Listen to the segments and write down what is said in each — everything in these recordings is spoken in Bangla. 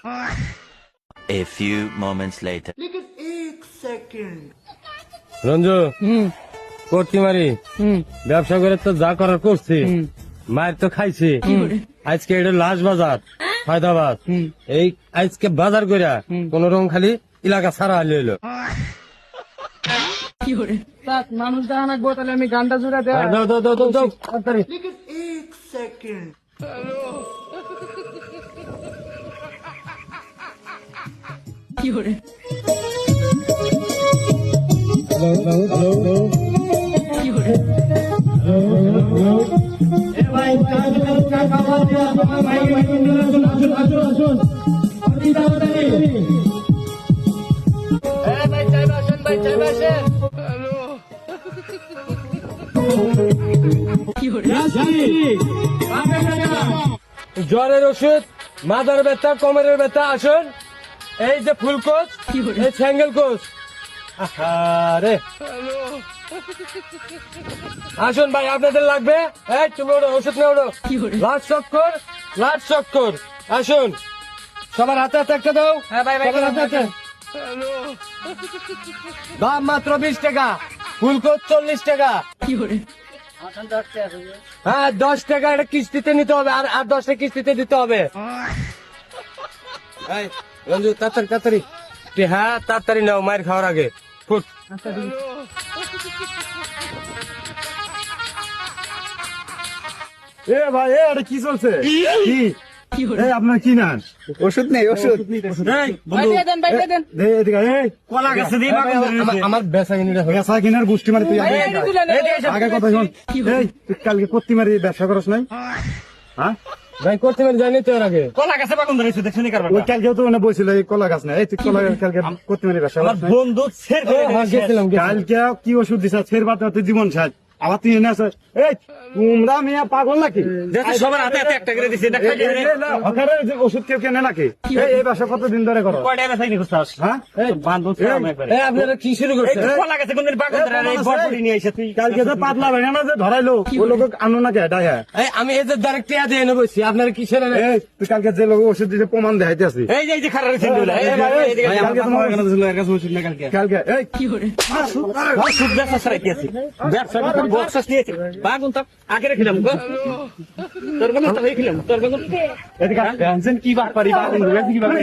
A few moments later. Ranju করতি মারি ব্যবসা করে তো যা করার করছি মায়ের তো খাইছি আজকে এটা লাশ বাজার হায়দ্রাবাদ এই আজকে বাজার করিয়া কোন রকম খালি এলাকা ছাড়া হইলো মানুষ দেখা নাকবো তাহলে আমি গানটা জুড়ে দেয় দাও দাও দাও দাও দাও তাড়াতাড়ি। জ্বরের ওষুধ মাথার ব্যথা কোমরের ব্যথা আসুন এই যে ফুলকোচ এই স্যাঙ্গেল কোচ আরে আসুন ভাই আপনাদের লাগবে এই তুমি ওঠো ওষুধ নিয়ে ওঠো লাট চক্কর আসুন সবার হাতে হাতে একটা দাও সবার হাতে হাতে দাম মাত্র 20 টাকা ফুলকোচ 40 টাকা হ্যাঁ 10 টাকা এটা কিস্তিতে নিতে হবে আর 10টা কিস্তিতে দিতে হবে এই রঞ্জু তাড়াতাড়ি তাড়াতাড়ি হ্যাঁ তাড়াতাড়ি নাও মায়ের খাওয়ার আগে ফুট এ ভাই এটা কি চলছে কি আপনার কি না ওষুধ নেই ওষুধ কলা গাছে আমার বেচা কিনিটা বেচা কিনার গোষ্ঠী মানে তুই আগে কথা শোন এই তুই কালকে করতে মারি ব্যবসা করস নাই হ্যাঁ ভাই করতে পারি জানি তো এর আগে কলা গাছে বাগুন ধরেছে দেখছেন ওই কালকেও তো বলছিল এই কলা গাছ না এই তুই কলা কালকে করতে মারি ব্যবসা করস নাই বন্ধু গেছিলাম কালকে কি ওষুধ দিছ ছেড় বাদ তুই জীবন সাজ আবার তুই এনে আসে এই তোমরা মেয়া পাগল নাকি সবার হাতে হাতে একটা করে দিছে হকারের যে ওষুধ কেউ কেনে নাকি এই ব্যবসা কতদিন ধরে করো হ্যাঁ আপনারা কি শুরু করছেন কালকে তো পাতলা ভেঙে না যে ধরাইলো ওই লোক আনো না কে ডায়া আমি এই যে ডাইরেক্ট টিয়া দিয়ে এনে বসছি আপনারা কিসের এই তুই কালকে যে লোক ওষুধ দিতে প্রমাণ দেখাইতে আসি এই যে খারাপ কালকে তোমার ওষুধ না কালকে এই কি করে ব্যবসা নিয়েছি বাগুন তো আগে রেখেছিলাম তোর বেগুন তো রেখেছিলাম তোর বেগুন এদিকে টেনশন কি ব্যাপারি বাগুন কি ব্যাপারি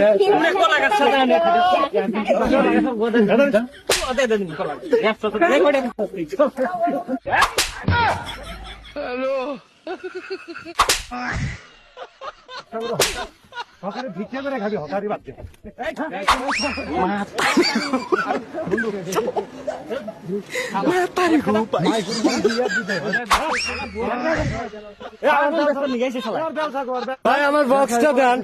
কলা গাছ সাথে আনে হকারে ভিক্ষা করে খাবি হকারি বাদ ভাই আমার বক্সটা দেন